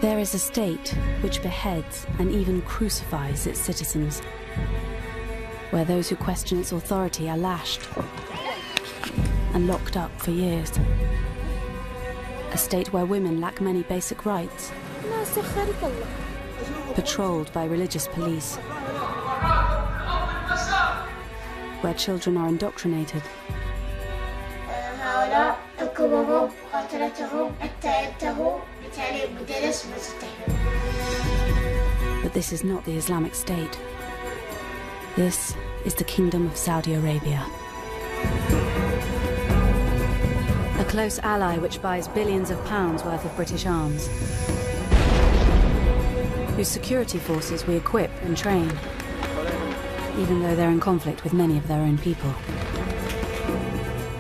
There is a state which beheads and even crucifies its citizens, where those who question its authority are lashed and locked up for years. A state where women lack many basic rights, patrolled by religious police, where children are indoctrinated, but this is not the Islamic State. This is the Kingdom of Saudi Arabia. A close ally which buys billions of pounds worth of British arms, whose security forces we equip and train, even though they're in conflict with many of their own people,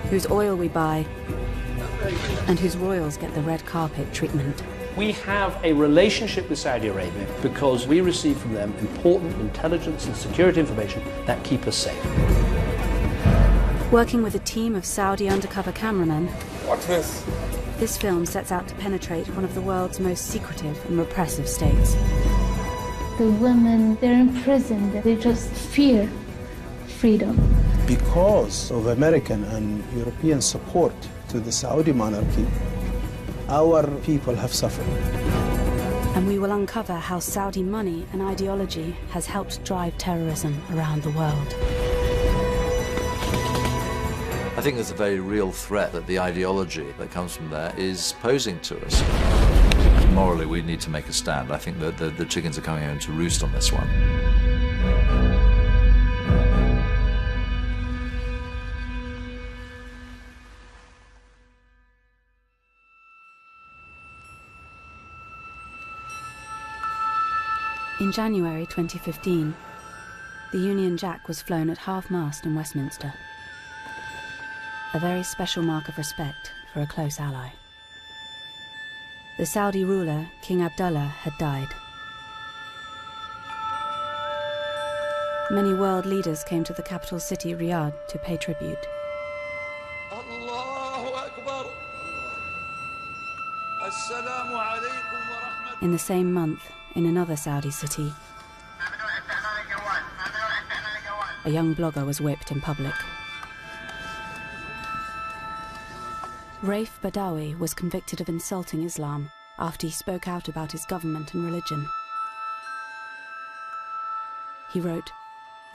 whose oil we buy, and whose royals get the red carpet treatment. We have a relationship with Saudi Arabia because we receive from them important intelligence and security information that keep us safe. Working with a team of Saudi undercover cameramen, what's this? This film sets out to penetrate one of the world's most secretive and repressive states. The women, they're imprisoned. They just fear freedom. Because of American and European support to the Saudi monarchy, our people have suffered. And we will uncover how Saudi money and ideology has helped drive terrorism around the world. I think there's a very real threat that the ideology that comes from there is posing to us. Morally, we need to make a stand. I think that the chickens are coming home to roost on this one. In January 2015, the Union Jack was flown at half-mast in Westminster, a very special mark of respect for a close ally. The Saudi ruler, King Abdullah, had died. Many world leaders came to the capital city, Riyadh, to pay tribute. In the same month, in another Saudi city, a young blogger was whipped in public. Waraef Badawi was convicted of insulting Islam after he spoke out about his government and religion. He wrote,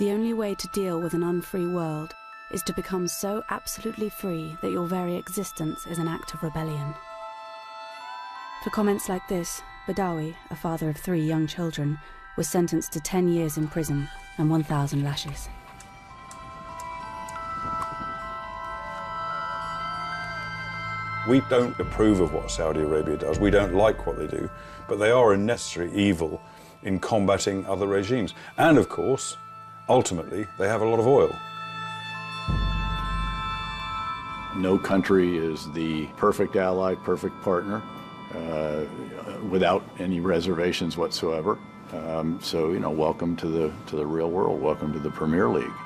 "The only way to deal with an unfree world is to become so absolutely free that your very existence is an act of rebellion." For comments like this, Badawi, a father of 3 young children, was sentenced to 10 years in prison and 1,000 lashes. We don't approve of what Saudi Arabia does. We don't like what they do, but they are a necessary evil in combating other regimes. And of course, ultimately, they have a lot of oil. No country is the perfect ally, perfect partner, without any reservations whatsoever. So, you know, welcome to the real world. Welcome to the Premier League.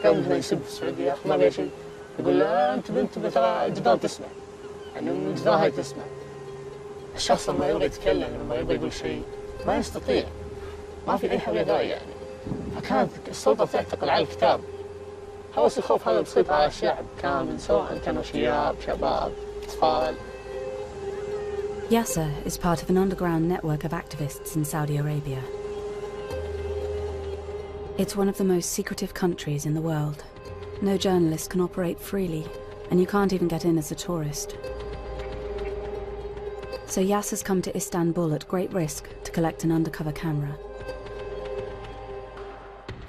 كان بدنا يسب السعودية ما بيها شيء يقول لا أنت بنت ترى جدار تسمع يعني الجدار هاي تسمع الشخص لما يبغى يتكلم لما يبغى يقول شيء ما يستطيع ما في أي حاجة داعي يعني فكانت السلطة تعتقل على الكتاب هوس الخوف هذا بسيطر على الشعب كامل سواء كانوا شباب أطفال. Yasser is part of an underground network of activists in Saudi Arabia. It's one of the most secretive countries in the world. No journalist can operate freely, and you can't even get in as a tourist. So Yasser's come to Istanbul at great risk to collect an undercover camera.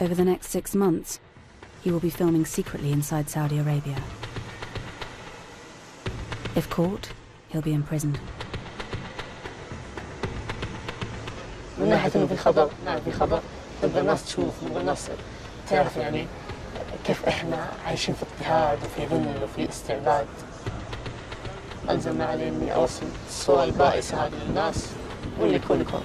Over the next 6 months, he will be filming secretly inside Saudi Arabia. If caught, he'll be imprisoned. من ناحية إنه في خطر، نعم في خطر، نبغى الناس تشوف، نبغى الناس تعرف يعني كيف إحنا عايشين في اضطهاد وفي ذل وفي استعباد. ألزم علي إني أوصل الصورة البائسة هذه للناس واللي يكون يكون.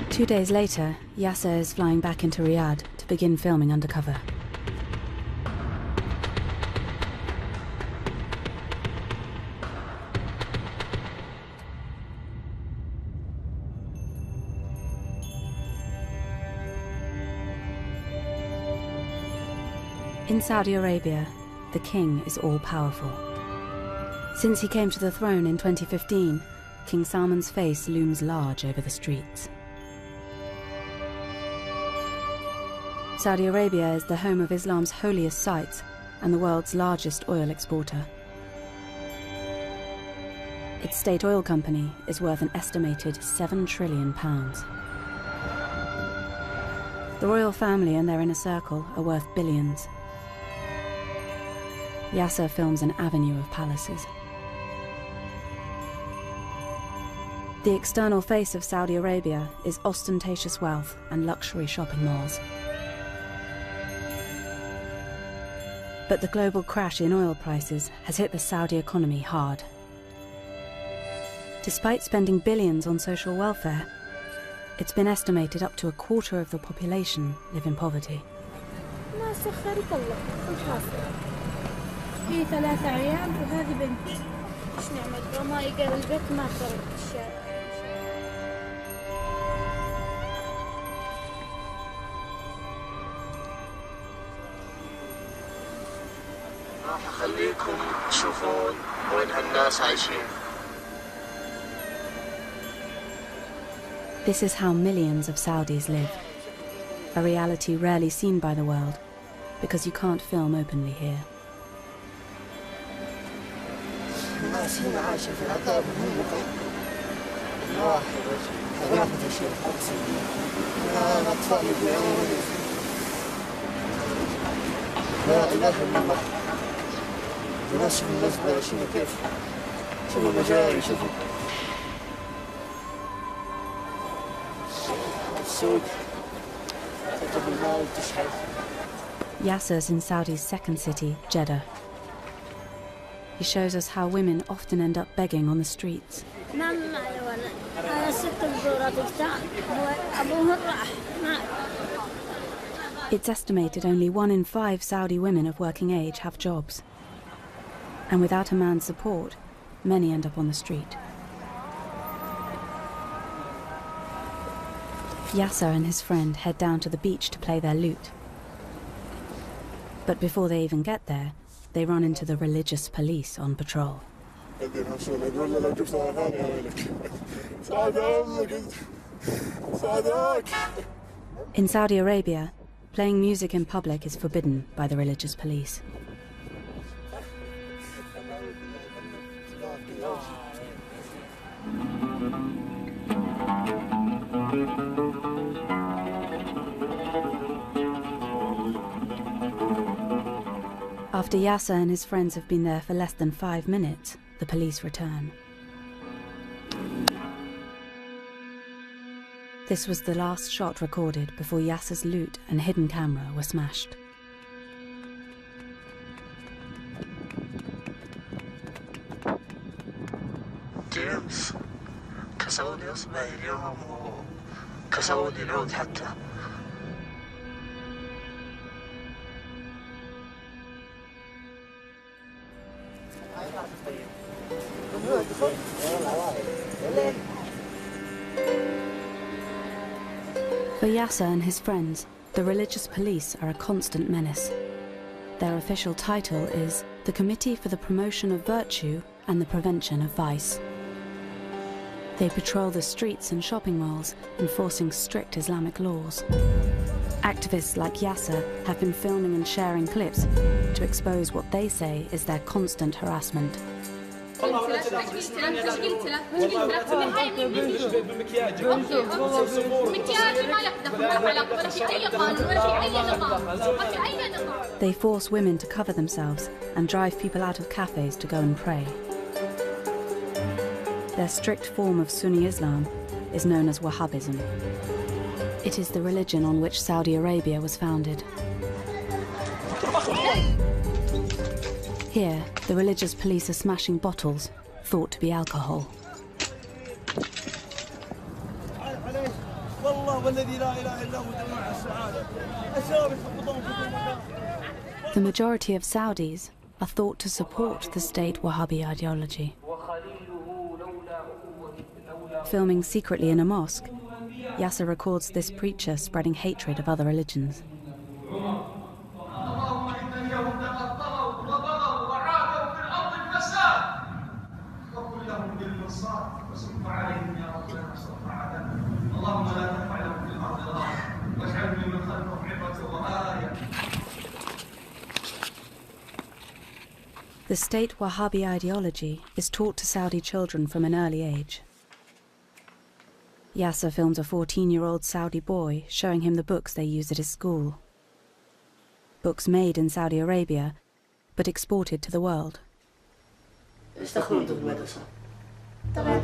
Two days later, Yasser is flying back into Riyadh to begin filming undercover. In Saudi Arabia, the king is all-powerful. Since he came to the throne in 2015, King Salman's face looms large over the streets. Saudi Arabia is the home of Islam's holiest sites and the world's largest oil exporter. Its state oil company is worth an estimated £7 trillion. The royal family and their inner circle are worth billions. Yasser films an avenue of palaces. The external face of Saudi Arabia is ostentatious wealth and luxury shopping malls. But the global crash in oil prices has hit the Saudi economy hard. Despite spending billions on social welfare, it's been estimated up to a quarter of the population live in poverty. في 3 عيال وهذه بنتي. ايش نعمل؟ ما يقدر البيت ما خرج الشارع. راح اخليكم تشوفون وين هالناس عايشين. This is how millions of Saudis live, a reality rarely seen by the world because you can't film openly here. الناس هنا عايشة في عذاب مهلكة. الواحد غرفة الشيخ قدسي. الأطفال يبيعون. لا إله إلا الله. الناس في النزبة شوفوا كيف. شوفوا المجاري شوفوا. السوق. تجيب المال تشحذ. Yasser's in Saudi's second city, Jeddah. He shows us how women often end up begging on the streets. It's estimated only 1 in 5 Saudi women of working age have jobs. And without a man's support, many end up on the street. Yasser and his friend head down to the beach to play their lute. But before they even get there, they run into the religious police on patrol. In Saudi Arabia, playing music in public is forbidden by the religious police. After Yasser and his friends have been there for less than 5 minutes, the police return. This was the last shot recorded before Yasser's lute and hidden camera were smashed. جيمس كسوني اصبعي اليوم وكسوني العود حتى. For Yasser and his friends, the religious police are a constant menace. Their official title is the Committee for the Promotion of Virtue and the Prevention of Vice. They patrol the streets and shopping malls, enforcing strict Islamic laws. Activists like Yasser have been filming and sharing clips to expose what they say is their constant harassment. They force women to cover themselves and drive people out of cafes to go and pray. Their strict form of Sunni Islam is known as Wahhabism. It is the religion on which Saudi Arabia was founded. Here, the religious police are smashing bottles, thought to be alcohol. The majority of Saudis are thought to support the state Wahhabi ideology. Filming secretly in a mosque, Yasser records this preacher spreading hatred of other religions. The state Wahhabi ideology is taught to Saudi children from an early age. Yasser filmed a 14-year-old Saudi boy showing him the books they use at his school. Books made in Saudi Arabia, but exported to the world.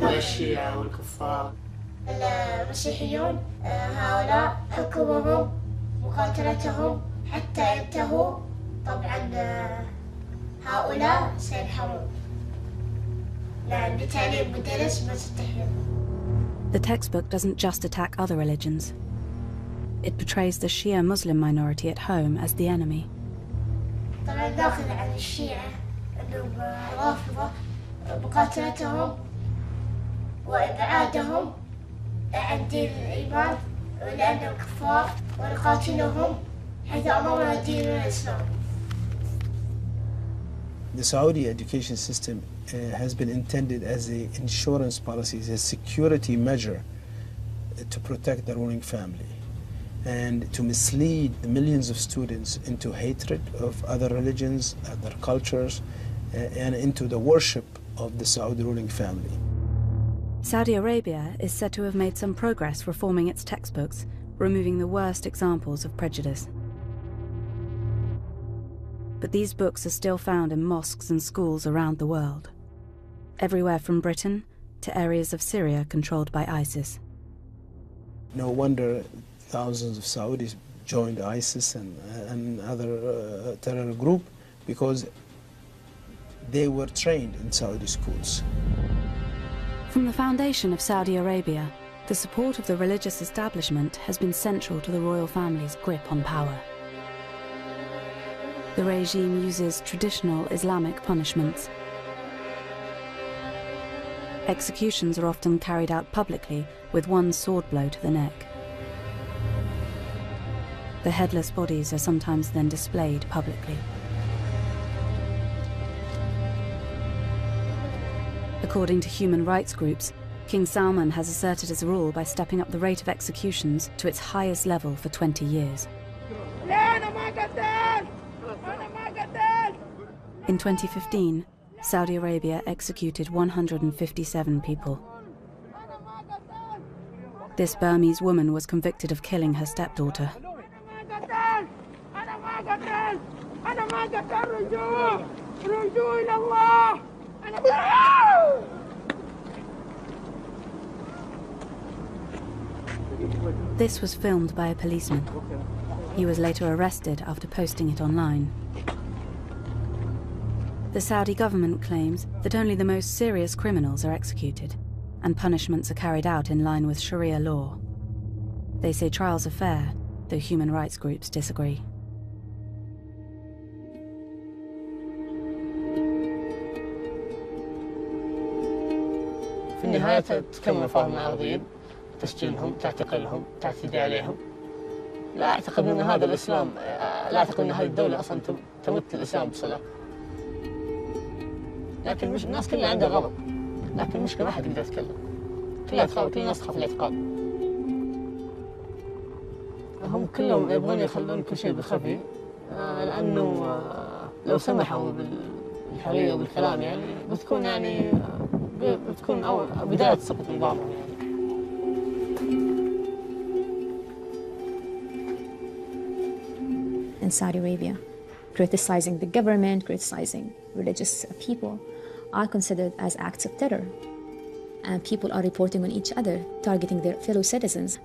الشيعة والكفار المسيحيون هؤلاء حكمهم مقاتلتهم حتى ينتهوا طبعا هؤلاء سينحرون لأن بتعليم مدرس ما تستحيل. The textbook doesn't just attack other religions. It portrays the Shia Muslim minority at home as the enemy. طبعا داخل عن الشيعة أنهم رافضة مقاتلتهم وإبعادهم عن دين الإيمان لأنهم كفار ونقاتلهم حيث أمرنا دين الإسلام. The Saudi education system has been intended as an insurance policy, as a security measure to protect the ruling family and to mislead the millions of students into hatred of other religions, other cultures, and into the worship of the Saudi ruling family. Saudi Arabia is said to have made some progress reforming its textbooks, removing the worst examples of prejudice. But these books are still found in mosques and schools around the world, everywhere from Britain to areas of Syria controlled by ISIS. No wonder thousands of Saudis joined ISIS and other terror group, because they were trained in Saudi schools. From the foundation of Saudi Arabia, the support of the religious establishment has been central to the royal family's grip on power. The regime uses traditional Islamic punishments. Executions are often carried out publicly with one sword blow to the neck. The headless bodies are sometimes then displayed publicly. According to human rights groups, King Salman has asserted his rule by stepping up the rate of executions to its highest level for 20 years. In 2015, Saudi Arabia executed 157 people. This Burmese woman was convicted of killing her stepdaughter. This was filmed by a policeman. He was later arrested after posting it online. The Saudi government claims that only the most serious criminals are executed, and punishments are carried out in line with Sharia law. They say trials are fair, though human rights groups disagree. في النهاية تكمل فهم العربيين تسجينهم تعتقلهم تعتدي عليهم. لا أعتقد أن هذا الإسلام لا أعتقد أن هذه الدولة أصلا تمت الإسلام بصلة. لكن مش الناس كلها عندها غضب، لكن المشكلة ما حد يقدر يتكلم. كل الناس تخاف الاعتقال. هم كلهم يبغون يخلون كل شيء بخفي لأنه لو سمحوا بالحرية وبالكلام يعني بتكون بداية سقوط نظامهم يعني. In Saudi Arabia, criticizing the government, criticizing religious people are considered as acts of terror. And people are reporting on each other, targeting their fellow citizens.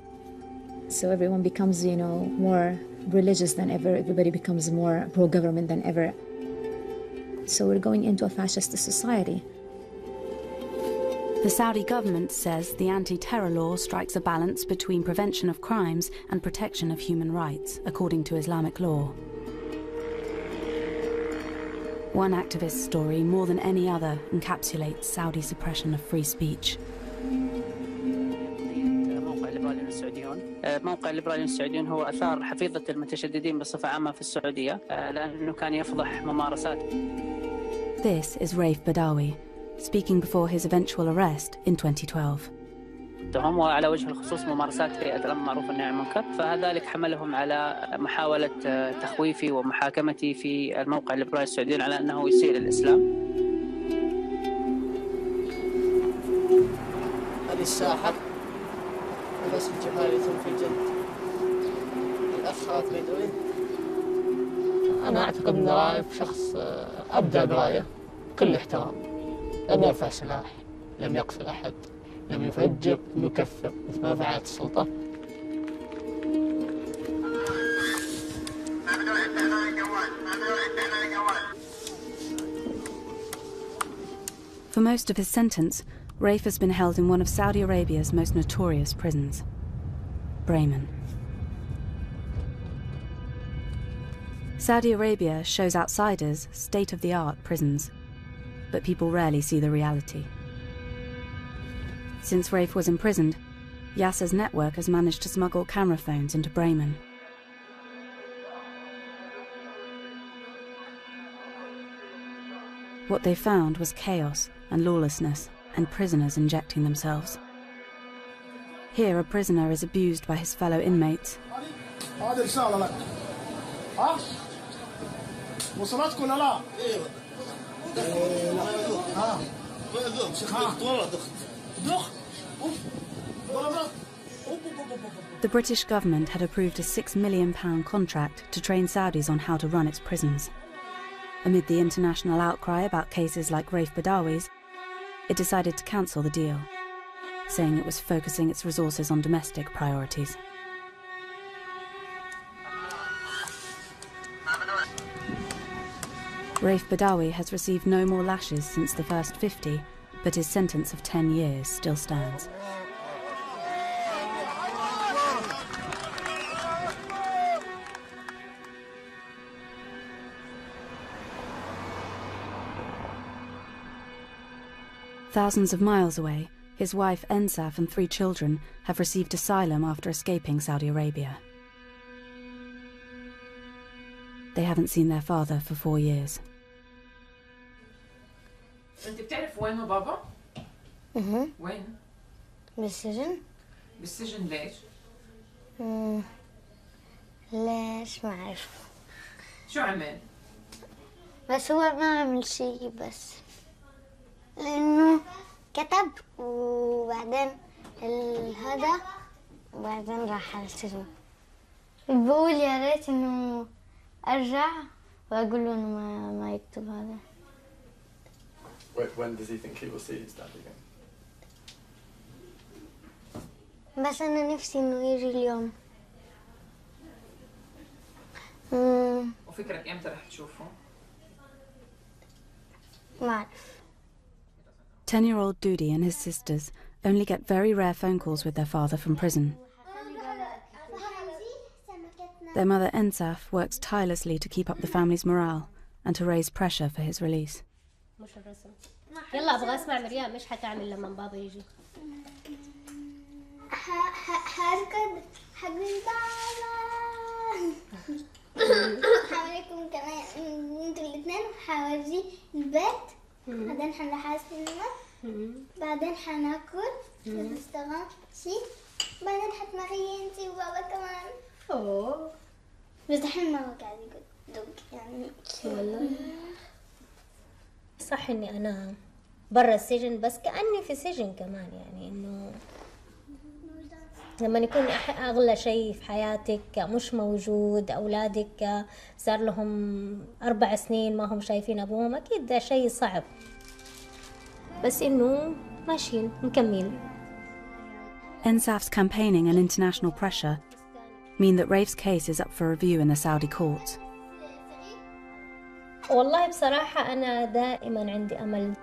So everyone becomes, more religious than ever. Everybody becomes more pro-government than ever. So we're going into a fascist society. The Saudi government says the anti-terror law strikes a balance between prevention of crimes and protection of human rights, according to Islamic law. One activist's story, more than any other, encapsulates Saudi suppression of free speech. موقع الليبراليون السعوديون هو أثار حفيظة المتشددين بصفة عامة في السعودية لأنه كان يفضح ممارسات. This is Waraef Badawi, speaking before his eventual arrest in 2012. وعلى وجه الخصوص ممارسات هيئة الأمر بالمعروف والنهي عن المنكر، فذلك حملهم على محاولة تخويفي ومحاكمتي في الموقع الليبرالي السعوديون على أنه يسيء للإسلام. هذه الساحة الاسم جمالي في الجنة. الأخ بدوي. أنا أعتقد أن وراءف شخص أبدع براية كل احترام. لم يرفع سلاح، لم يقتل أحد، لم يفجر، لم يكفر مثل ما فعلت السلطة. For most of his sentence, Waraef has been held in one of Saudi Arabia's most notorious prisons, Bremen. Saudi Arabia shows outsiders state-of-the-art prisons, but people rarely see the reality. Since Waraef was imprisoned, Yasser's network has managed to smuggle camera phones into Bremen. What they found was chaos and lawlessness, and prisoners injecting themselves. Here, a prisoner is abused by his fellow inmates. The British government had approved a £6 million contract to train Saudis on how to run its prisons. Amid the international outcry about cases like Waraef Badawi's, it decided to cancel the deal, saying it was focusing its resources on domestic priorities. Waraef Badawi has received no more lashes since the first 50, but his sentence of 10 years still stands. Thousands of miles away, his wife Ensaf and 3 children have received asylum after escaping Saudi Arabia. They haven't seen their father for 4 years. أنت بتعرف وين بابا؟ وين؟ بالسجن. بالسجن ليش؟ ليش ما أعرف. شو عمل؟ بس هو ما عمل شيء، بس لأنه كتب وبعدين هذا وبعدين راح على السجن. بقول يا ريت إنه أرجع وأقول له إنه ما يكتب هذا. When does he think he will see his dad again? بس أنا نفسي إنه يجي اليوم. وفكرك إمتى رح تشوفه؟ ما أعرف. 10-year-old Dudi and his sisters only get very rare phone calls with their father from prison. Their mother Ensaf works tirelessly to keep up the family's morale and to raise pressure for his release. يلا ابغى اسمع مريم ايش حتعمل لما بابا يجي؟ هركض حق بابا. حواليكم كمان انتوا الاثنين وحورجي البيت. بعدين حنروح على السينما. بعدين حناكل نشتغل شيء. بعدين حتمري انتي وبابا كمان. اوه بس دحين ما هو قاعد يدق يعني. والله صح اني انا برا السجن، بس كأني في سجن كمان، يعني انه لما يكون اغلى شيء في حياتك مش موجود، اولادك صار لهم 4 سنين ما هم شايفين ابوهم، اكيد ده شيء صعب، بس انه ماشيين مكملين. Ensaf's campaigning and international pressure mean that Raif's case is up for review in the Saudi courts. والله بصراحة أنا دائما عندي أمل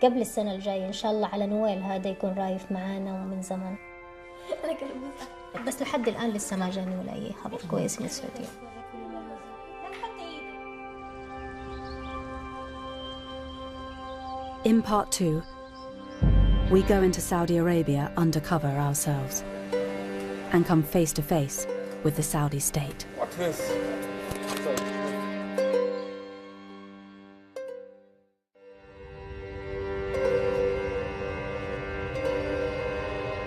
قبل السنة الجاية إن شاء الله على نويل هذا يكون رايف معانا ومن زمان. بس لحد الآن لسه ما جاني ولا أي خبر كويس من السعودية. In part 2, we go into Saudi Arabia undercover ourselves and come face to face with the Saudi state. What's this?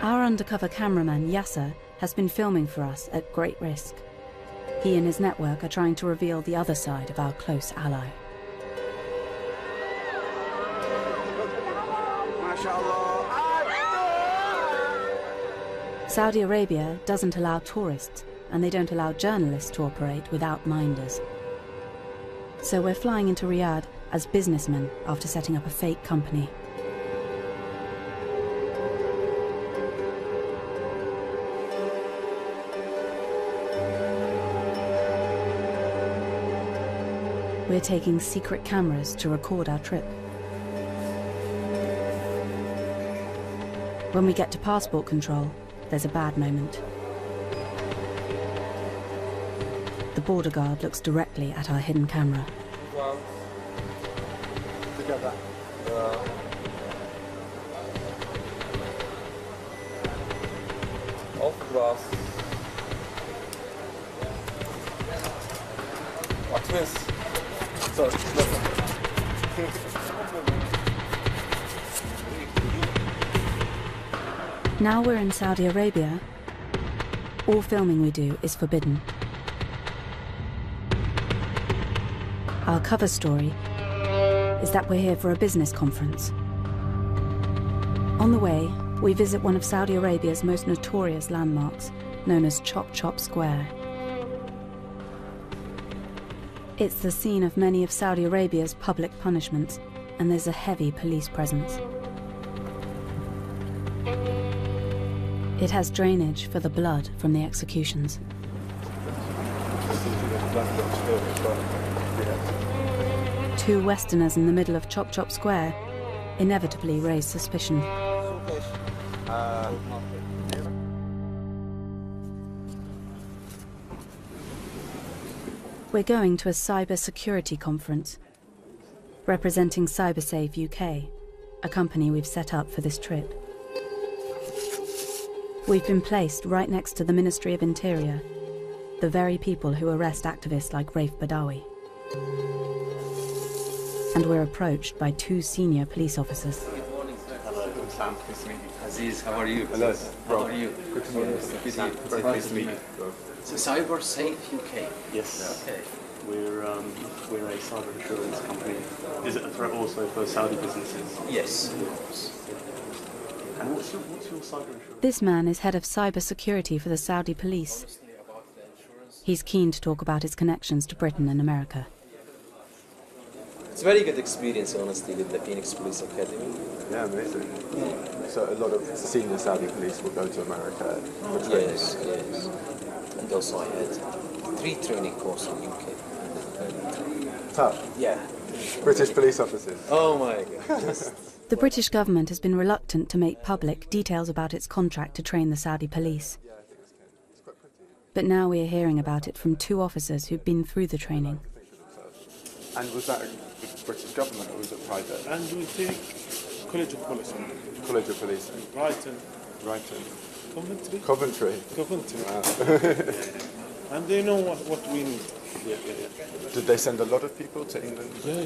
Our undercover cameraman Yasser has been filming for us at great risk. He and his network are trying to reveal the other side of our close ally. Saudi Arabia doesn't allow tourists, and they don't allow journalists to operate without minders. So we're flying into Riyadh as businessmen after setting up a fake company. We're taking secret cameras to record our trip. When we get to passport control, there's a bad moment. The border guard looks directly at our hidden camera. What's this? Now we're in Saudi Arabia. All filming we do is forbidden. Our cover story is that we're here for a business conference. On the way, we visit one of Saudi Arabia's most notorious landmarks, known as Chop Chop Square. It's the scene of many of Saudi Arabia's public punishments, and there's a heavy police presence. It has drainage for the blood from the executions. Two Westerners in the middle of Chop Chop Square inevitably raise suspicion. We're going to a cyber security conference representing CyberSafe UK, a company we've set up for this trip. We've been placed right next to the Ministry of Interior, the very people who arrest activists like Raif Badawi. And we're approached by two senior police officers. Good morning, sir. Hello, I'm Sam. Nice to meet you. Aziz, how are you? Hello. How are you? Good to meet you. Sam, Very nice to meet you. So CyberSafe UK? Yes. Okay. We're a cyber insurance company. Is it a threat also for Saudi businesses? Yes, of course. And what's your cyber insurance? This man is head of cyber security for the Saudi police. He's keen to talk about his connections to Britain and America. It's a very good experience, honestly, with the Phoenix Police Academy. Yeah, amazing. So a lot of senior Saudi police will go to America for training. Yes, yes. And also I had 3 training courses in UK. Tough? Yeah. British police officers? Oh my God. The British government has been reluctant to make public details about its contract to train the Saudi police. But now we are hearing about it from 2 officers who've been through the training. And was that the British government or was it private? And we take College of Police. College of Police. Brighton. Brighton. Coventry. Coventry. Coventry. Wow. And they know what we need. Yeah. Did they send a lot of people to England? Yeah.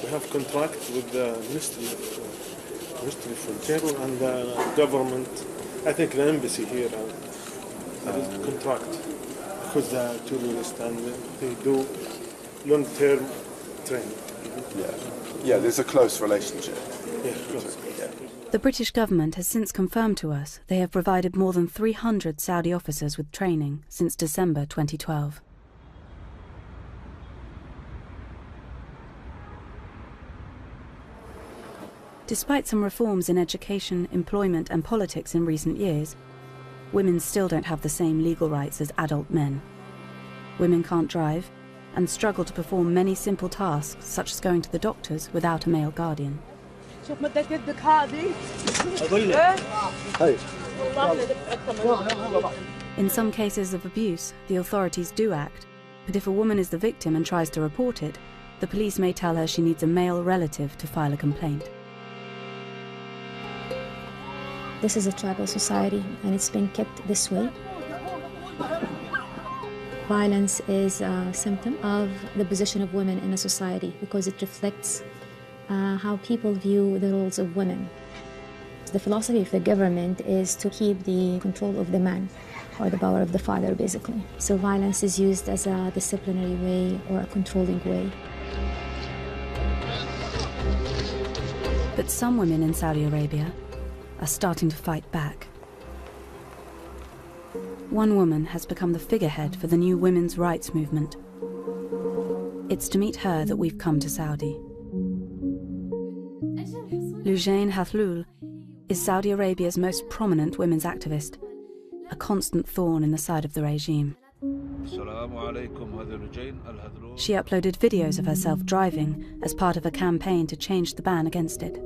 We have contract with the Ministry for Interior and the government. I think the embassy here has a contract because they're tourists and they do long-term training. Yeah. There's a close relationship. Yeah, close. The British government has since confirmed to us they have provided more than 300 Saudi officers with training since December 2012. Despite some reforms in education, employment and politics in recent years, women still don't have the same legal rights as adult men. Women can't drive and struggle to perform many simple tasks, such as going to the doctors without a male guardian. In some cases of abuse, the authorities do act, but if a woman is the victim and tries to report it, the police may tell her she needs a male relative to file a complaint. This is a tribal society, and it's been kept this way. Violence is a symptom of the position of women in a society because it reflects how people view the roles of women. The philosophy of the government is to keep the control of the man, or the power of the father, basically. So violence is used as a disciplinary way or a controlling way. But some women in Saudi Arabia are starting to fight back. One woman has become the figurehead for the new women's rights movement. It's to meet her that we've come to Saudi. Lujain Hathlul is Saudi Arabia's most prominent women's activist, a constant thorn in the side of the regime. She uploaded videos of herself driving as part of a campaign to change the ban against it.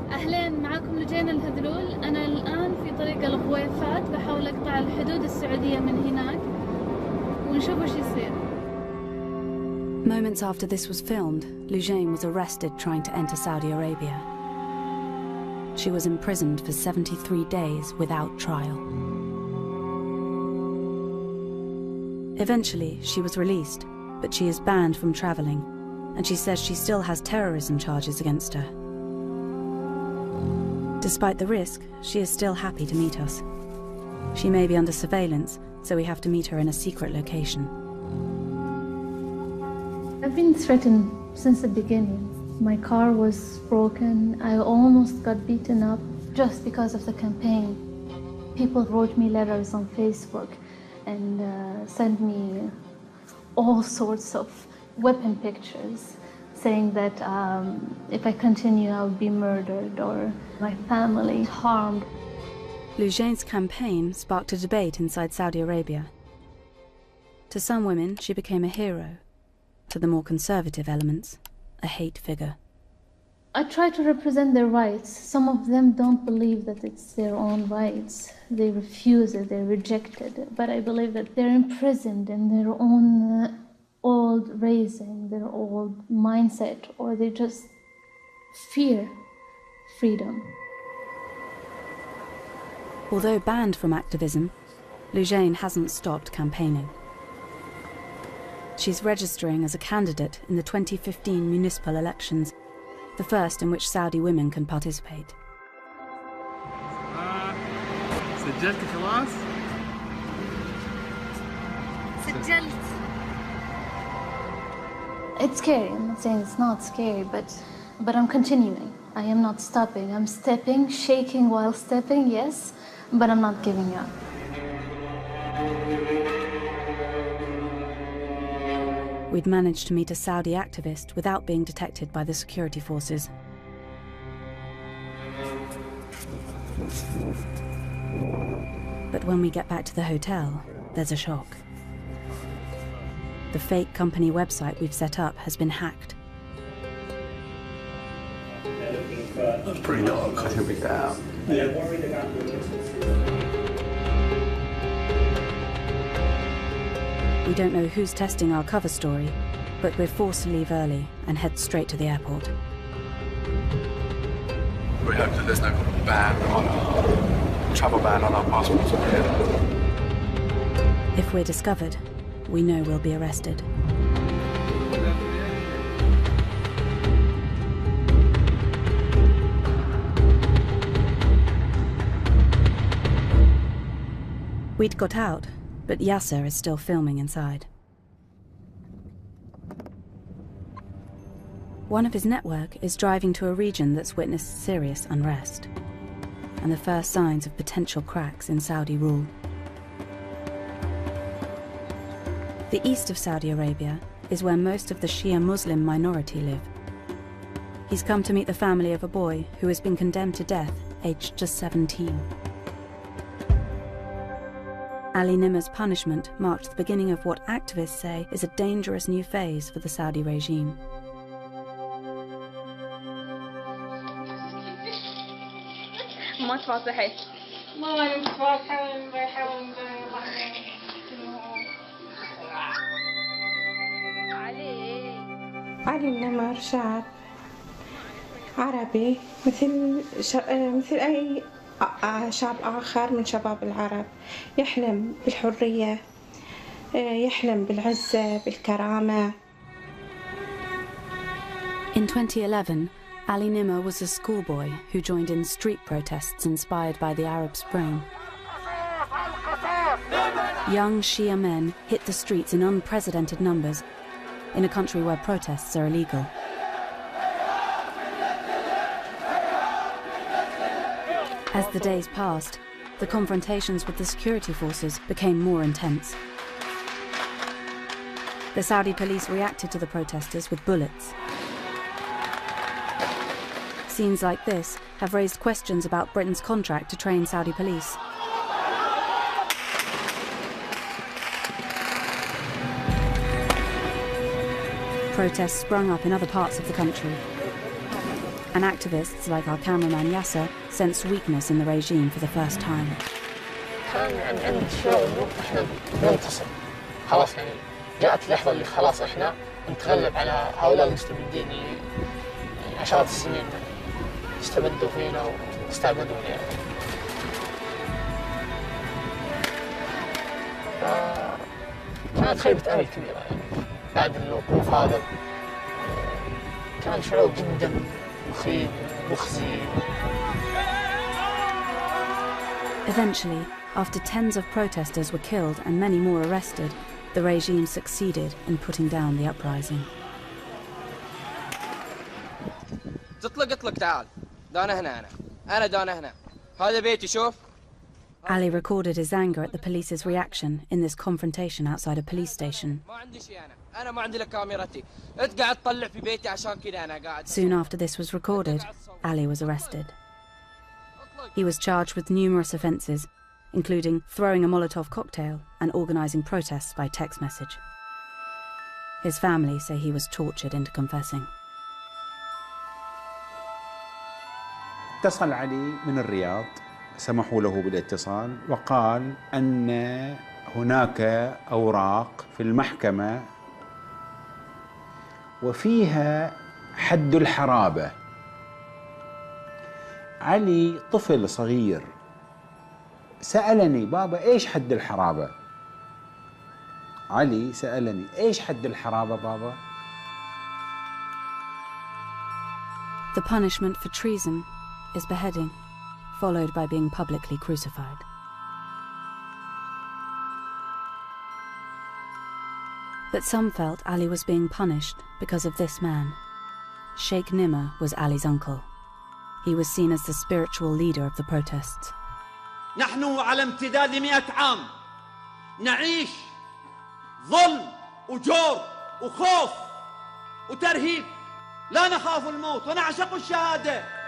أهلين معكم لجين الهذلول. أنا الآن في طريق الغويفات بحاول أقطع الحدود السعودية من هناك ونشوف وش يصير. Moments after this was filmed, Lujain was arrested trying to enter Saudi Arabia. She was imprisoned for 73 days without trial. Eventually, she was released, but she is banned from traveling, and she says she still has terrorism charges against her. Despite the risk, she is still happy to meet us. She may be under surveillance, so we have to meet her in a secret location. I've been threatened since the beginning. My car was broken. I almost got beaten up just because of the campaign. People wrote me letters on Facebook and sent me all sorts of weapon pictures, saying that if I continue, I'll be murdered or my family harmed. Lujain's campaign sparked a debate inside Saudi Arabia. To some women, she became a hero. To the more conservative elements, a hate figure. I try to represent their rights. Some of them don't believe that it's their own rights. They refuse it, they reject it. But I believe that they're imprisoned in their own old raising, their old mindset, or they just fear freedom. Although banned from activism, Lujain hasn't stopped campaigning. She's registering as a candidate in the 2015 municipal elections, the first in which Saudi women can participate. سجلت خلاص؟ سجلت. It's scary. I'm not saying it's not scary, but I'm continuing. I am not stopping. I'm stepping, shaking while stepping, yes, but I'm not giving up. We'd managed to meet a Saudi activist without being detected by the security forces. But when we get back to the hotel, there's a shock. The fake company website we've set up has been hacked. That's pretty dark. I think we get out. We don't know who's testing our cover story, but we're forced to leave early and head straight to the airport. We hope that there's no travel ban on our passports. If we're discovered, we know we'll be arrested. We'd got out, but Yasser is still filming inside. One of his network is driving to a region that's witnessed serious unrest and the first signs of potential cracks in Saudi rule. The east of Saudi Arabia is where most of the Shia Muslim minority live. He's come to meet the family of a boy who has been condemned to death, aged just 17. Ali Nimr's punishment marked the beginning of what activists say is a dangerous new phase for the Saudi regime. ما تفاصحي ما نتفاصحي علي النمر شاب عربي مثل أي شاب آخر من شباب العرب، يحلم بالحرية، يحلم بالعزة، بالكرامة. In 2011, Ali Nimr was a schoolboy who joined in street protests inspired by the Arab Spring. Young Shia men hit the streets in unprecedented numbers in a country where protests are illegal. As the days passed, the confrontations with the security forces became more intense. The Saudi police reacted to the protesters with bullets. Scenes like this have raised questions about Britain's contract to train Saudi police. Protests sprung up in other parts of the country, and activists like our cameraman Yasser sensed weakness in the regime for the first time. كان عند شعور احنا ننتصر خلاص، يعني جاءت اللحظة اللي خلاص احنا نتغلب على هؤلاء المستبدين اللي عشرات السنين استبدوا فينا واستعبدونا يعني. كانت خيبة أمل كبيرة يعني. بعد الوقوف هذا كان شعور جدا مخيب مخزي. Eventually, after tens of protesters were killed and many more arrested, the regime succeeded in putting down the uprising. اطلق تعال. دانا هنا أنا دانا هنا. هذا بيتي شوف. Ali recorded his anger at the police's reaction in this confrontation outside a police station. Soon after this was recorded, Ali was arrested. He was charged with numerous offences, including throwing a Molotov cocktail and organising protests by text message. His family say he was tortured into confessing. اتصل علي من الرياض، سمحوا له بالاتصال وقال أن هناك أوراق في المحكمة وفيها حد الحرابة. علي طفل صغير سألني بابا إيش حد الحرابة؟ علي سألني إيش حد الحرابة بابا؟ The punishment for treason is beheading, followed by being publicly crucified. But some felt Ali was being punished because of this man. Sheikh Nimr was Ali's uncle. He was seen as the spiritual leader of the protests. نحن على امتداد 100 عام نعيش ظلم وجور وخوف وترهيب، لا نخاف الموت ونعشق الشهادة.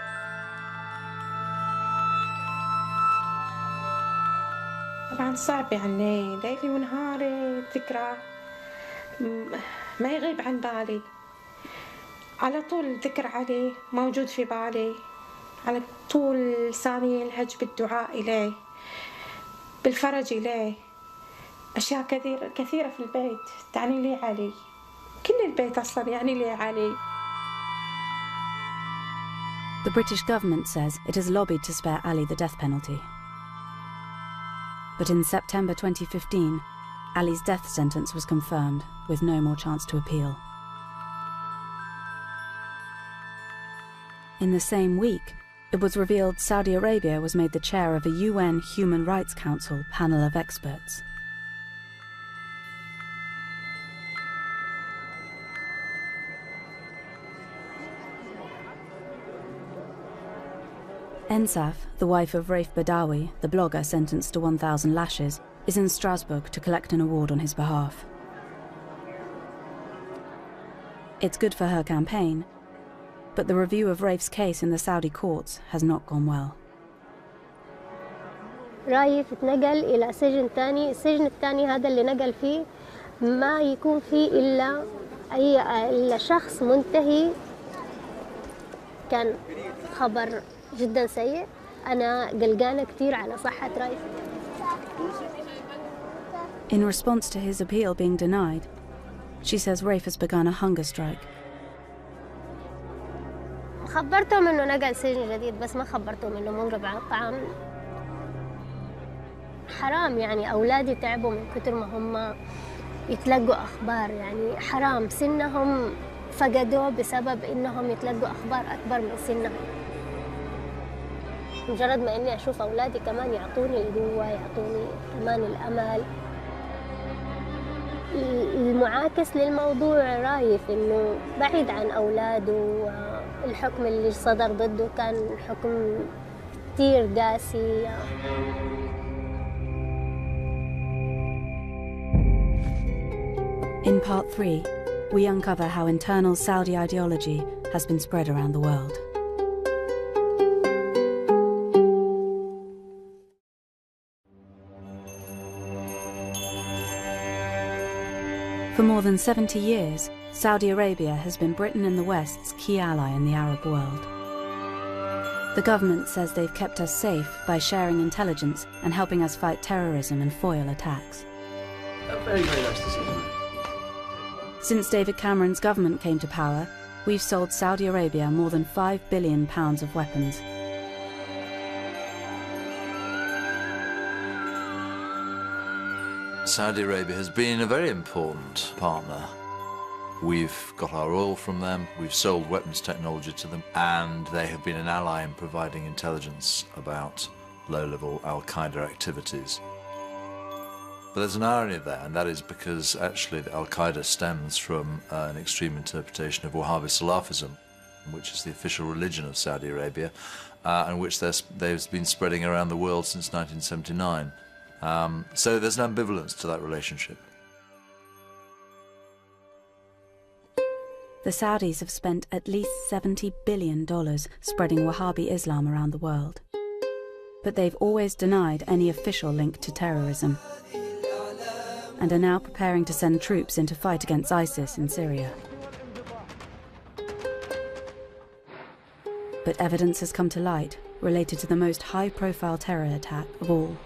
طبعا صعب يعني ليلي ونهاري الذكرى ما يغيب عن بالي، على طول الذكر عليه موجود في بالي، على طول لساني يلهج بالدعاء إليه، بالفرج إليه. أشياء كثيرة في البيت تعني لي علي، كل البيت أصلا يعني لي علي. The British government says it has lobbied to spare Ali the death penalty. But in September 2015, Ali's death sentence was confirmed, with no more chance to appeal. In the same week, it was revealed Saudi Arabia was made the chair of a UN Human Rights Council panel of experts. Ensaf, the wife of Waraef Badawi, the blogger sentenced to 1,000 lashes, is in Strasbourg to collect an award on his behalf. It's good for her campaign, but the review of Waraef's case in the Saudi courts has not gone well. رايف اتنقل إلى سجن تاني. السجن التاني هذا اللي نقل فيه ما يكون فيه إلا شخص منتهي. كان خبر جدا سيء. أنا قلقانة كتير على صحة رايف. In response to his appeal being denied, she says Raif has begun a hunger strike. خبرتهم إنه نقل سجن جديد بس ما خبرتهم إنه منقطع عن الطعام. حرام يعني أولادي تعبوا من كتر ما هم يتلقوا أخبار، يعني حرام سنهم فقدوه بسبب إنهم يتلقوا أخبار أكبر من سنهم. مجرد ما إني أشوف أولادي كمان يعطوني القوة، يعطوني كمان الأمل. المعاكس للموضوع رايف إنه بعيد عن أولاده. الحكم اللي صدر ضده كان حكم كتير قاسي. In part 3, we uncover how internal Saudi ideology has been spread around the world. For more than 70 years, Saudi Arabia has been Britain and the West's key ally in the Arab world. The government says they've kept us safe by sharing intelligence and helping us fight terrorism and foil attacks. Very, very nice to see you. Since David Cameron's government came to power, we've sold Saudi Arabia more than £5 billion of weapons. Saudi Arabia has been a very important partner. We've got our oil from them, we've sold weapons technology to them, and they have been an ally in providing intelligence about low-level Al-Qaeda activities. But there's an irony there, and that is because actually Al-Qaeda stems from an extreme interpretation of Wahhabi Salafism, which is the official religion of Saudi Arabia, and which they've been spreading around the world since 1979. So there's an ambivalence to that relationship. The Saudis have spent at least $70 billion spreading Wahhabi Islam around the world. But they've always denied any official link to terrorism, and are now preparing to send troops in to fight against ISIS in Syria. But evidence has come to light related to the most high-profile terror attack of all.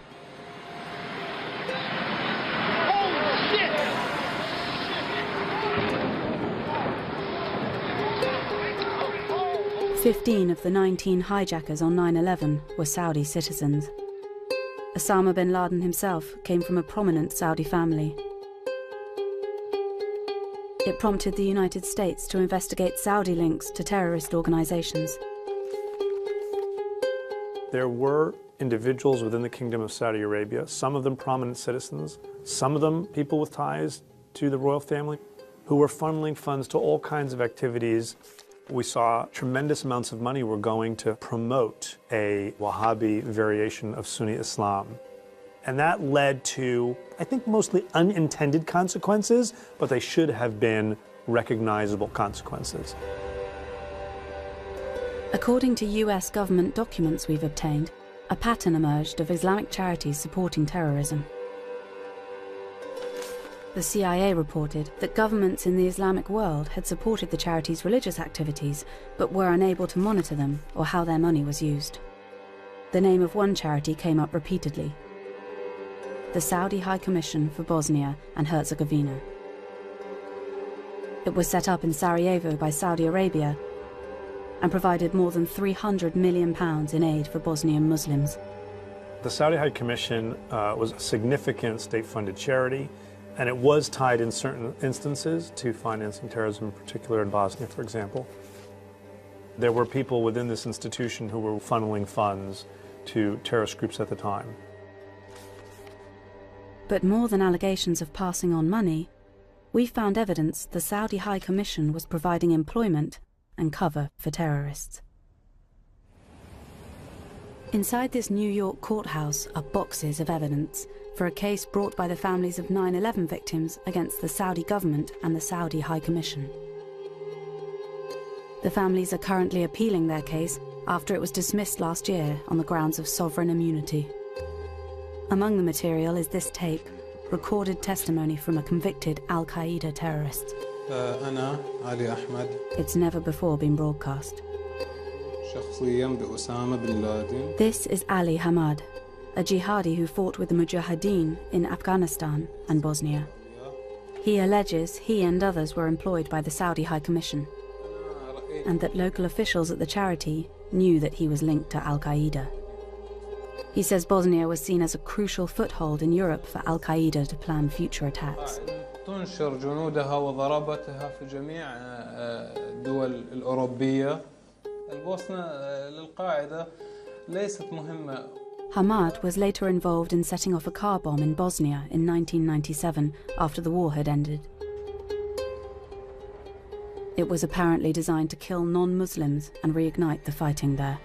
15 of the 19 hijackers on 9/11 were Saudi citizens. Osama bin Laden himself came from a prominent Saudi family. It prompted the United States to investigate Saudi links to terrorist organizations. There were individuals within the Kingdom of Saudi Arabia, some of them prominent citizens, some of them people with ties to the royal family, who were funneling funds to all kinds of activities. We saw tremendous amounts of money were going to promote a Wahhabi variation of Sunni Islam. And that led to, I think, mostly unintended consequences, but they should have been recognizable consequences. According to US government documents we've obtained, a pattern emerged of Islamic charities supporting terrorism. The CIA reported that governments in the Islamic world had supported the charities' religious activities, but were unable to monitor them or how their money was used. The name of one charity came up repeatedly: the Saudi High Commission for Bosnia and Herzegovina. It was set up in Sarajevo by Saudi Arabia and provided more than £300 million in aid for Bosnian Muslims. The Saudi High Commission was a significant state-funded charity, and it was tied in certain instances to financing terrorism, in particular in Bosnia, for example. There were people within this institution who were funneling funds to terrorist groups at the time. But more than allegations of passing on money, we found evidence the Saudi High Commission was providing employment and cover for terrorists. Inside this New York courthouse are boxes of evidence for a case brought by the families of 9/11 victims against the Saudi government and the Saudi High Commission. The families are currently appealing their case after it was dismissed last year on the grounds of sovereign immunity. Among the material is this tape, recorded testimony from a convicted Al-Qaeda terrorist. أنا علي أحمد. It's never before been broadcast. شخصياً بأسامة بن لادن. This is Ali Hamad, a jihadi who fought with the Mujahideen in Afghanistan and Bosnia. He alleges he and others were employed by the Saudi High Commission, and that local officials at the charity knew that he was linked to Al-Qaeda. He says Bosnia was seen as a crucial foothold in Europe for Al-Qaeda to plan future attacks. تنشر جنودها وضربتها في جميع الدول الأوروبية. البوسنة للقاعدة ليست مهمة. Hamad was later involved in setting off a car bomb in Bosnia in 1997 after the war had ended. It was apparently designed to kill non-Muslims and reignite the fighting there.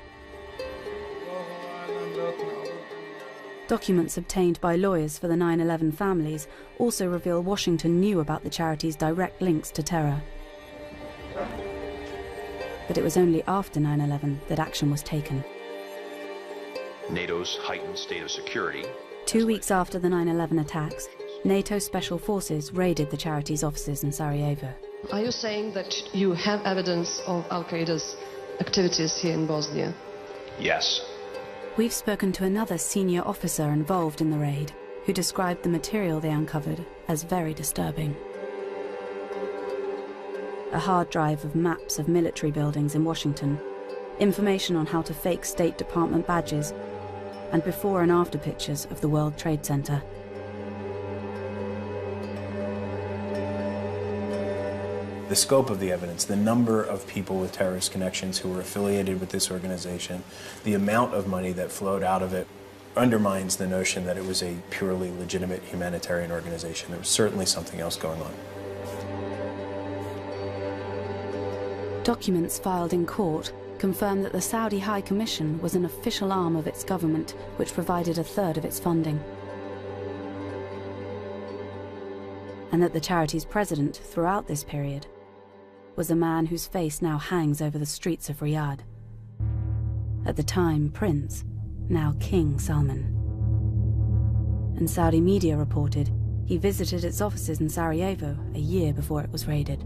Documents obtained by lawyers for the 9/11 families also reveal Washington knew about the charity's direct links to terror. But it was only after 9/11 that action was taken. NATO's heightened state of security. 2 weeks after the 9/11 attacks, NATO special forces raided the charity's offices in Sarajevo. Are you saying that you have evidence of Al-Qaeda's activities here in Bosnia? Yes. We've spoken to another senior officer involved in the raid, who described the material they uncovered as very disturbing. A hard drive of maps of military buildings in Washington, information on how to fake State Department badges, and before and after pictures of the World Trade Center. The scope of the evidence, the number of people with terrorist connections who were affiliated with this organization, the amount of money that flowed out of it undermines the notion that it was a purely legitimate humanitarian organization. There was certainly something else going on. Documents filed in court confirm that the Saudi High Commission was an official arm of its government which provided a third of its funding, and that the charity's president throughout this period was a man whose face now hangs over the streets of Riyadh. At the time, Prince, now King Salman. And Saudi media reported he visited its offices in Sarajevo a year before it was raided.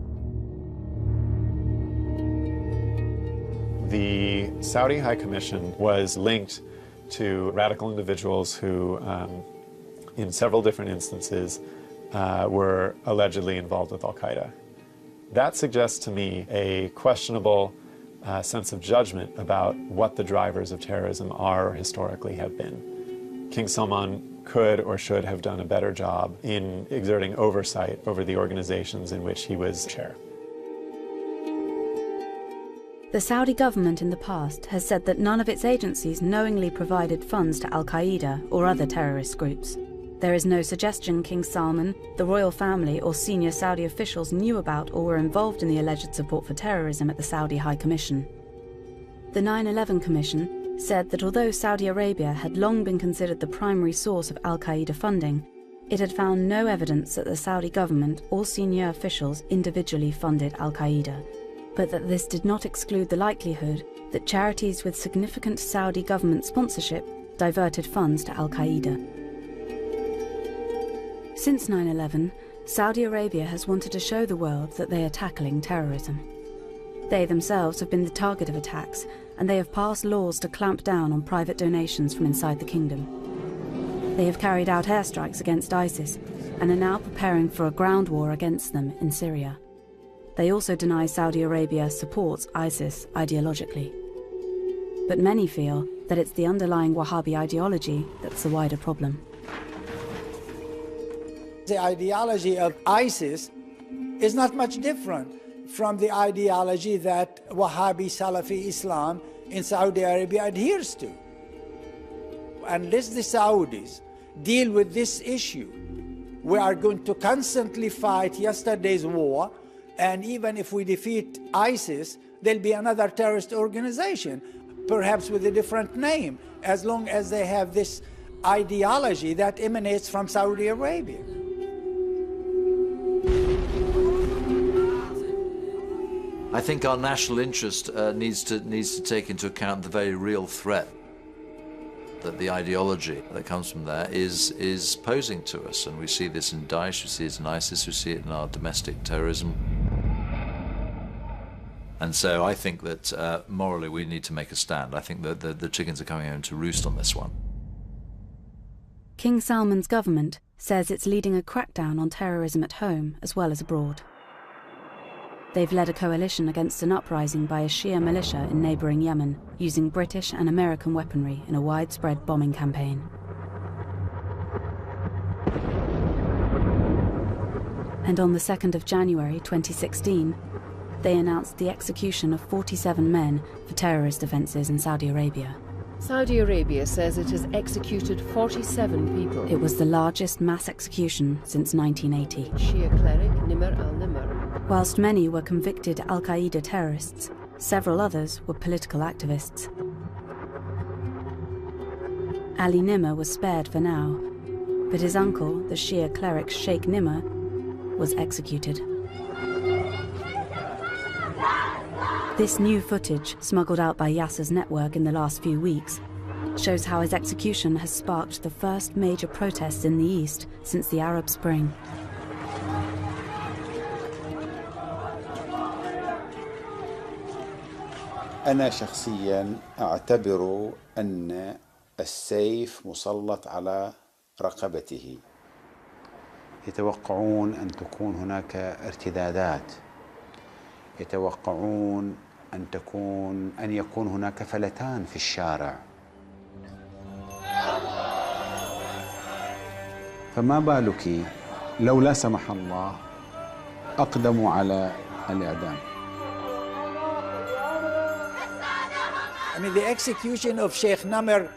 The Saudi High Commission was linked to radical individuals who, in several different instances, were allegedly involved with Al-Qaeda. That suggests to me a questionable sense of judgment about what the drivers of terrorism are or historically have been. King Salman could or should have done a better job in exerting oversight over the organizations in which he was chair. The Saudi government in the past has said that none of its agencies knowingly provided funds to Al-Qaeda or other terrorist groups. There is no suggestion King Salman, the royal family, or senior Saudi officials knew about or were involved in the alleged support for terrorism at the Saudi High Commission. The 9/11 Commission said that although Saudi Arabia had long been considered the primary source of Al-Qaeda funding, it had found no evidence that the Saudi government or senior officials individually funded Al-Qaeda, but that this did not exclude the likelihood that charities with significant Saudi government sponsorship diverted funds to Al-Qaeda. Since 9/11, Saudi Arabia has wanted to show the world that they are tackling terrorism. They themselves have been the target of attacks, and they have passed laws to clamp down on private donations from inside the kingdom. They have carried out airstrikes against ISIS, and are now preparing for a ground war against them in Syria. They also deny Saudi Arabia supports ISIS ideologically. But many feel that it's the underlying Wahhabi ideology that's the wider problem. The ideology of ISIS is not much different from the ideology that Wahhabi Salafi Islam in Saudi Arabia adheres to. Unless the Saudis deal with this issue, we are going to constantly fight yesterday's war, and even if we defeat ISIS, there'll be another terrorist organization, perhaps with a different name, as long as they have this ideology that emanates from Saudi Arabia. I think our national interest needs to take into account the very real threat that the ideology that comes from there is posing to us. And we see this in Daesh, we see it in ISIS, we see it in our domestic terrorism. And so I think that morally we need to make a stand. I think that the chickens are coming home to roost on this one. King Salman's government says it's leading a crackdown on terrorism at home as well as abroad. They've led a coalition against an uprising by a Shia militia in neighbouring Yemen, using British and American weaponry in a widespread bombing campaign. And on the 2nd of January 2016, they announced the execution of 47 men for terrorist offences in Saudi Arabia. Saudi Arabia says it has executed 47 people. It was the largest mass execution since 1980. Shia cleric Nimr al-Nimr. Whilst many were convicted al-Qaeda terrorists, several others were political activists. Ali Nimr was spared for now, but his uncle, the Shia cleric Sheikh Nimr, was executed. This new footage, smuggled out by Yasser's network in the last few weeks, shows how his execution has sparked the first major protests in the East since the Arab Spring. أنا شخصياً أعتبر أن السيف مسلط على رقبته. يتوقعون أن تكون هناك ارتدادات، يتوقعون أن يكون هناك فلتان في الشارع. فما بالك لو لا سمح الله أقدموا على الإعدام. I mean, the execution of Sheikh Namr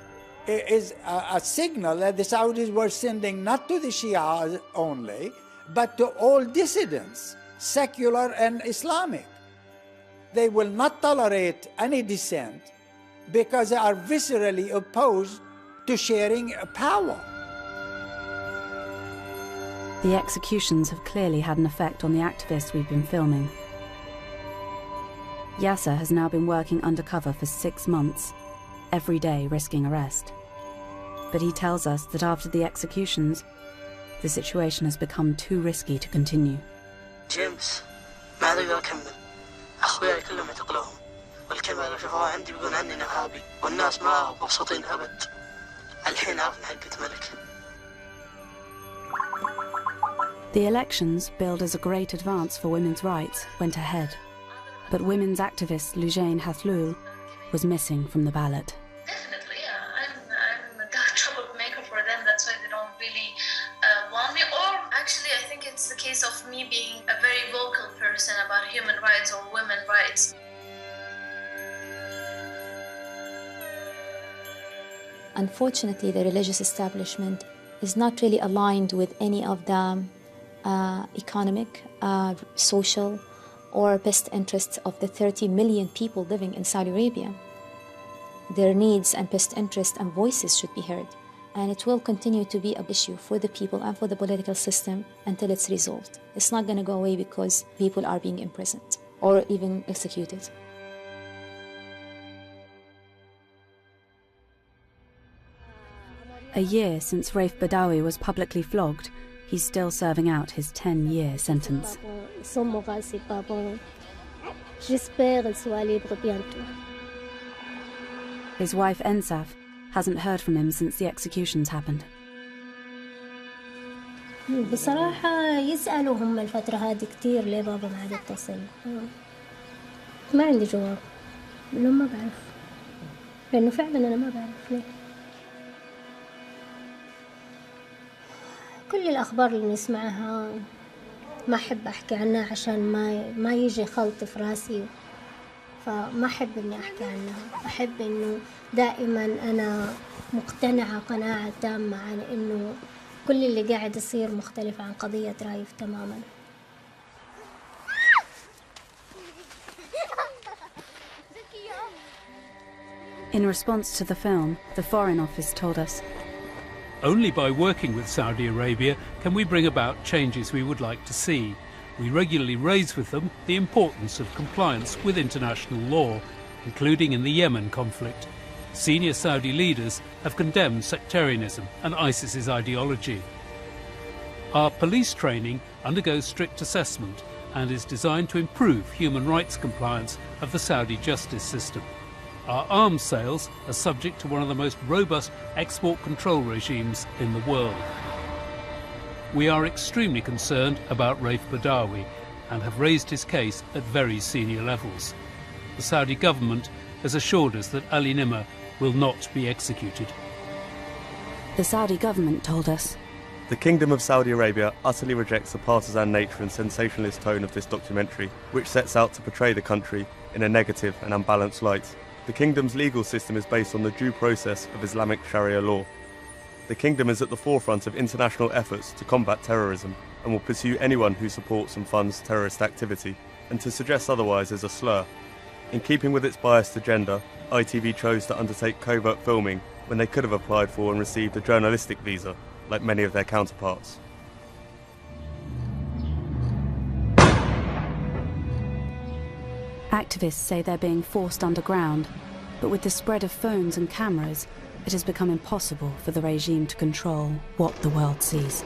is a signal that the Saudis were sending not to the Shia only, but to all dissidents, secular and Islamic. They will not tolerate any dissent because they are viscerally opposed to sharing power. The executions have clearly had an effect on the activists we've been filming. Yasser has now been working undercover for 6 months, every day risking arrest. But he tells us that after the executions, the situation has become too risky to continue. James, ما أقدر أكمل. أخوياي كلهم اعتقلوهم، والكلمة اللي شافوها عندي بيقول عني إرهابي، والناس ما مبسوطين أبد. الحين عرفنا حقة ملك. The elections, billed as a great advance for women's rights, went ahead. But women's activist Lujain Hathlul was missing from the ballot. Definitely, I'm a troublemaker for them. That's why they don't really want me. Or actually, I think it's the case of me being a very vocal person about human rights or women's rights. Unfortunately, the religious establishment is not really aligned with any of the economic, social, or best interests of the 30 million people living in Saudi Arabia. Their needs and best interests and voices should be heard, and it will continue to be an issue for the people and for the political system until it's resolved. It's not going to go away because people are being imprisoned or even executed. A year since Waraef Badawi was publicly flogged, he's still serving out his 10-year sentence. His wife Ensaf hasn't heard from him since the executions happened. بصراحة يسألوهم الفترة هذه كتير ليه بابا ما عاد يتصل. ما عندي جواب. لو ما بعرف. لأنه فعلا أنا ما بعرف ليه. كل الأخبار اللي نسمعها ما أحب أحكي عنها عشان ما يجي خلط في راسي، فما أحب إني أحكي عنها. أحب إنه دائما أنا مقتنعة قناعة تامة عن إنه كل اللي قاعد يصير مختلف عن قضية رايف تماما. In response to the film, the Foreign Office told us, "Only by working with Saudi Arabia can we bring about changes we would like to see. We regularly raise with them the importance of compliance with international law, including in the Yemen conflict. Senior Saudi leaders have condemned sectarianism and ISIS's ideology. Our police training undergoes strict assessment and is designed to improve human rights compliance of the Saudi justice system. Our arms sales are subject to one of the most robust export control regimes in the world. We are extremely concerned about Raif Badawi and have raised his case at very senior levels. The Saudi government has assured us that Ali Nimr will not be executed. The Saudi government told us, "The Kingdom of Saudi Arabia utterly rejects the partisan nature and sensationalist tone of this documentary, which sets out to portray the country in a negative and unbalanced light. The Kingdom's legal system is based on the due process of Islamic Sharia law. The Kingdom is at the forefront of international efforts to combat terrorism and will pursue anyone who supports and funds terrorist activity, and to suggest otherwise is a slur. In keeping with its biased agenda, ITV chose to undertake covert filming when they could have applied for and received a journalistic visa, like many of their counterparts." Activists say they're being forced underground, but with the spread of phones and cameras, it has become impossible for the regime to control what the world sees.